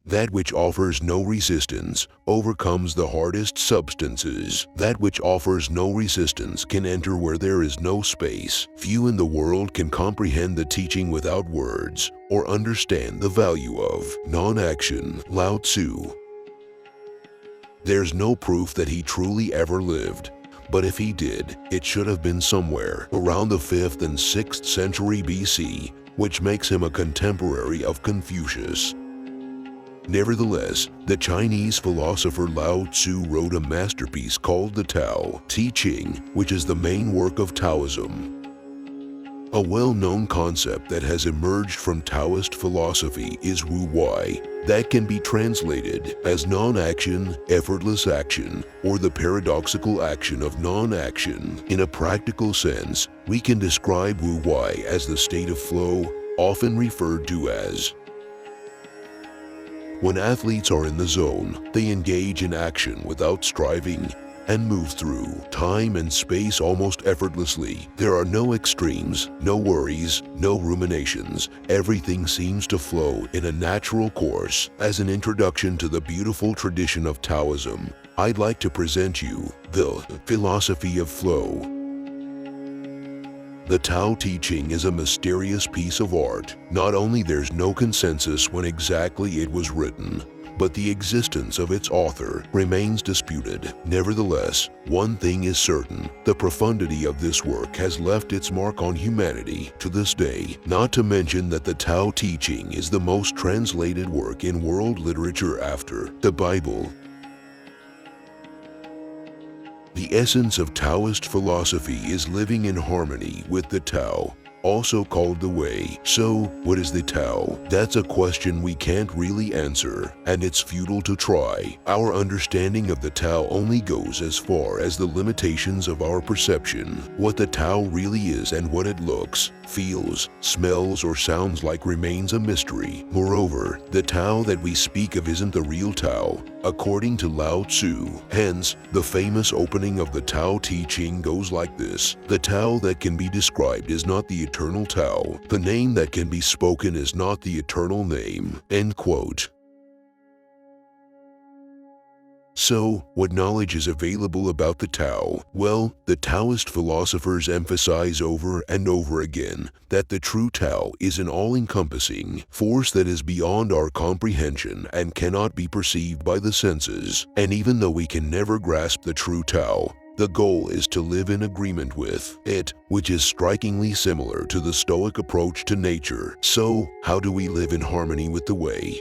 That which offers no resistance overcomes the hardest substances. That which offers no resistance can enter where there is no space. Few in the world can comprehend the teaching without words or understand the value of non-action. Lao Tzu. There's no proof that he truly ever lived. But if he did, it should have been somewhere around the 5th and 6th century BC, which makes him a contemporary of Confucius. Nevertheless, the Chinese philosopher Lao Tzu wrote a masterpiece called the Tao Te Ching, which is the main work of Taoism. A well-known concept that has emerged from Taoist philosophy is Wu Wei, that can be translated as non-action, effortless action, or the paradoxical action of non-action. In a practical sense, we can describe Wu Wei as the state of flow, often referred to as. When athletes are in the zone, they engage in action without striving and move through time and space almost effortlessly. There are no extremes, no worries, no ruminations. Everything seems to flow in a natural course. As an introduction to the beautiful tradition of Taoism, I'd like to present you the philosophy of flow. The Tao Te Ching is a mysterious piece of art. Not only there's no consensus when exactly it was written, but the existence of its author remains disputed. Nevertheless, one thing is certain: the profundity of this work has left its mark on humanity to this day. Not to mention that the Tao Te Ching is the most translated work in world literature after the Bible. The essence of Taoist philosophy is living in harmony with the Tao, also called the Way. So, what is the Tao? That's a question we can't really answer, and it's futile to try. Our understanding of the Tao only goes as far as the limitations of our perception. What the Tao really is and what it looks, feels, smells, or sounds like remains a mystery. Moreover, the Tao that we speak of isn't the real Tao, according to Lao Tzu. Hence, the famous opening of the Tao Te Ching goes like this: the Tao that can be described is not the eternal Tao. The name that can be spoken is not the eternal name. End quote. So, what knowledge is available about the Tao? Well, the Taoist philosophers emphasize over and over again that the true Tao is an all-encompassing force that is beyond our comprehension and cannot be perceived by the senses. And even though we can never grasp the true Tao, the goal is to live in agreement with it, which is strikingly similar to the Stoic approach to nature. So, how do we live in harmony with the Way?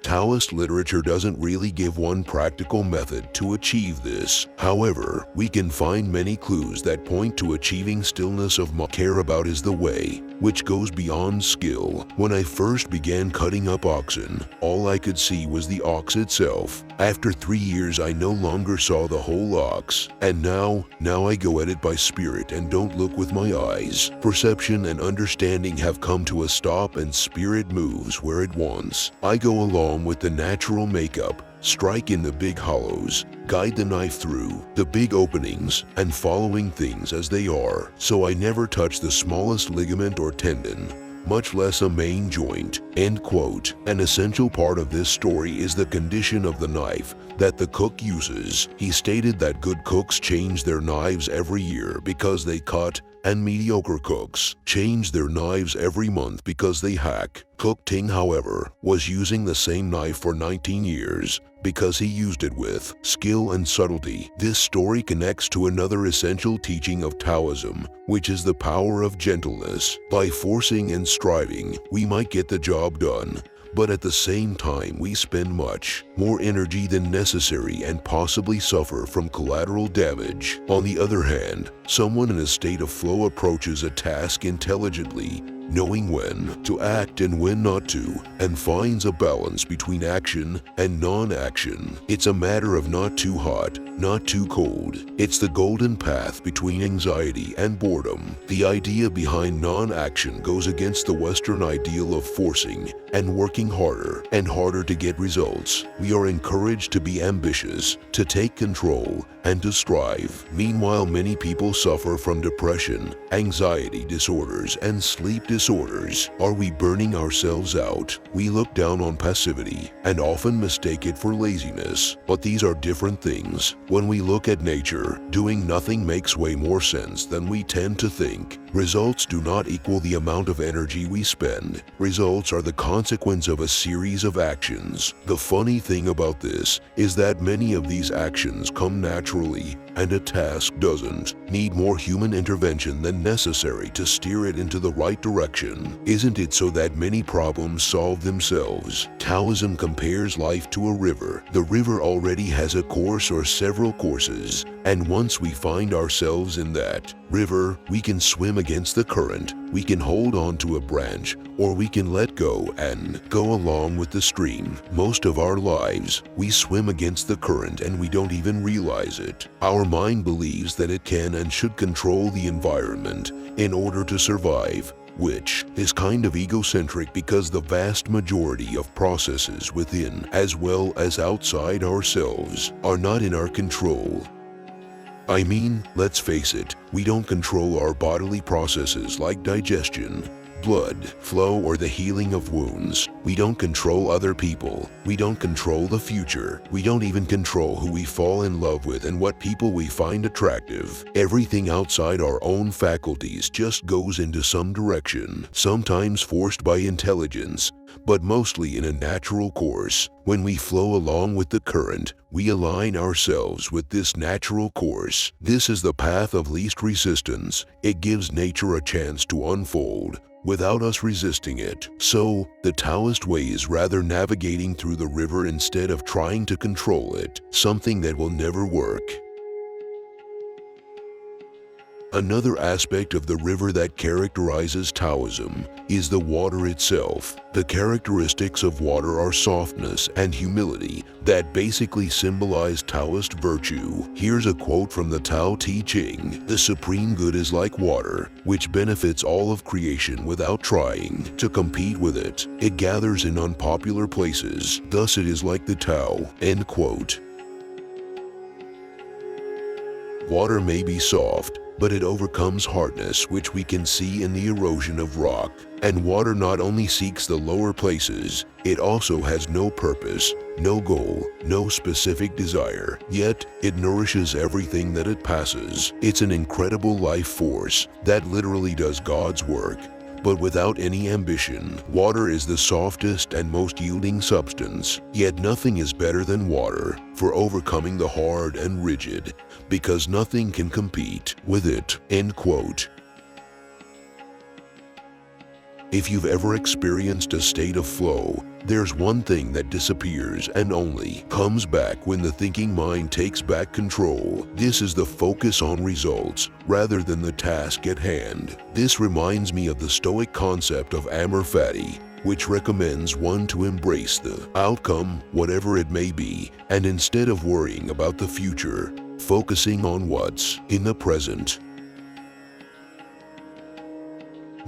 Taoist literature doesn't really give one practical method to achieve this. However, we can find many clues that point to achieving stillness of mind. Care about is the way, which goes beyond skill. When I first began cutting up oxen, all I could see was the ox itself. After 3 years, I no longer saw the whole ox. And now I go at it by spirit and don't look with my eyes. Perception and understanding have come to a stop and spirit moves where it wants. I go along with the natural makeup, strike in the big hollows, guide the knife through the big openings, and following things as they are. So I never touch the smallest ligament or tendon, much less a main joint. End quote. An essential part of this story is the condition of the knife that the cook uses. He stated that good cooks change their knives every year because they cut, and mediocre cooks change their knives every month because they hack. Cook Ting, however, was using the same knife for 19 years because he used it with skill and subtlety. This story connects to another essential teaching of Taoism, which is the power of gentleness. By forcing and striving, we might get the job done, but at the same time we spend much more energy than necessary and possibly suffer from collateral damage. On the other hand, someone in a state of flow approaches a task intelligently, knowing when to act and when not to, and finds a balance between action and non-action. It's a matter of not too hot, not too cold. It's the golden path between anxiety and boredom. The idea behind non-action goes against the Western ideal of forcing and working harder and harder to get results. We are encouraged to be ambitious, to take control, and to strive. Meanwhile, many people suffer from depression, anxiety disorders, and sleep disorders? Are we burning ourselves out? We look down on passivity and often mistake it for laziness, but these are different things. When we look at nature, doing nothing makes way more sense than we tend to think. Results do not equal the amount of energy we spend. Results are the consequence of a series of actions. The funny thing about this is that many of these actions come naturally, and a task doesn't need more human intervention than necessary to steer it into the right direction. Isn't it so that many problems solve themselves? Taoism compares life to a river. The river already has a course or several courses, and once we find ourselves in that river, we can swim against the current, we can hold on to a branch, or we can let go and go along with the stream. Most of our lives, we swim against the current and we don't even realize it. Our mind believes that it can and should control the environment in order to survive, which is kind of egocentric because the vast majority of processes within as well as outside ourselves are not in our control. I mean, let's face it, we don't control our bodily processes like digestion, blood flow, or the healing of wounds. We don't control other people. We don't control the future. We don't even control who we fall in love with and what people we find attractive. Everything outside our own faculties just goes into some direction, sometimes forced by intelligence, but mostly in a natural course. When we flow along with the current, we align ourselves with this natural course. This is the path of least resistance. It gives nature a chance to unfold without us resisting it. So, the Taoist way is rather navigating through the river instead of trying to control it, something that will never work. Another aspect of the river that characterizes Taoism is the water itself. The characteristics of water are softness and humility that basically symbolize Taoist virtue. Here's a quote from the Tao Te Ching: "The supreme good is like water, which benefits all of creation without trying to compete with it. It gathers in unpopular places, thus it is like the Tao." End quote. Water may be soft, but it overcomes hardness, which we can see in the erosion of rock. And water not only seeks the lower places, it also has no purpose, no goal, no specific desire, yet it nourishes everything that it passes. It's an incredible life force that literally does God's work, but without any ambition. Water is the softest and most yielding substance, yet nothing is better than water for overcoming the hard and rigid, because nothing can compete with it. End quote. If you've ever experienced a state of flow, there's one thing that disappears and only comes back when the thinking mind takes back control. This is the focus on results rather than the task at hand. This reminds me of the Stoic concept of amor fati, which recommends one to embrace the outcome, whatever it may be, and instead of worrying about the future, focusing on what's in the present.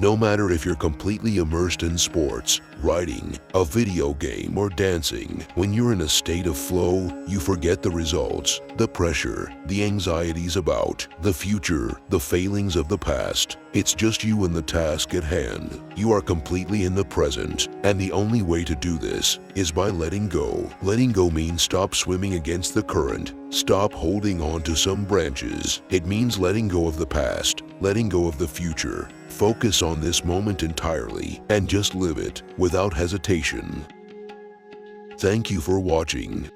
No matter if you're completely immersed in sports, writing, a video game, or dancing, when you're in a state of flow, you forget the results, the pressure, the anxieties about the future, the failings of the past. It's just you and the task at hand. You are completely in the present, and the only way to do this is by letting go. Letting go means stop swimming against the current, stop holding on to some branches. It means letting go of the past, letting go of the future. Focus on this moment entirely and just live it without hesitation. Thank you for watching.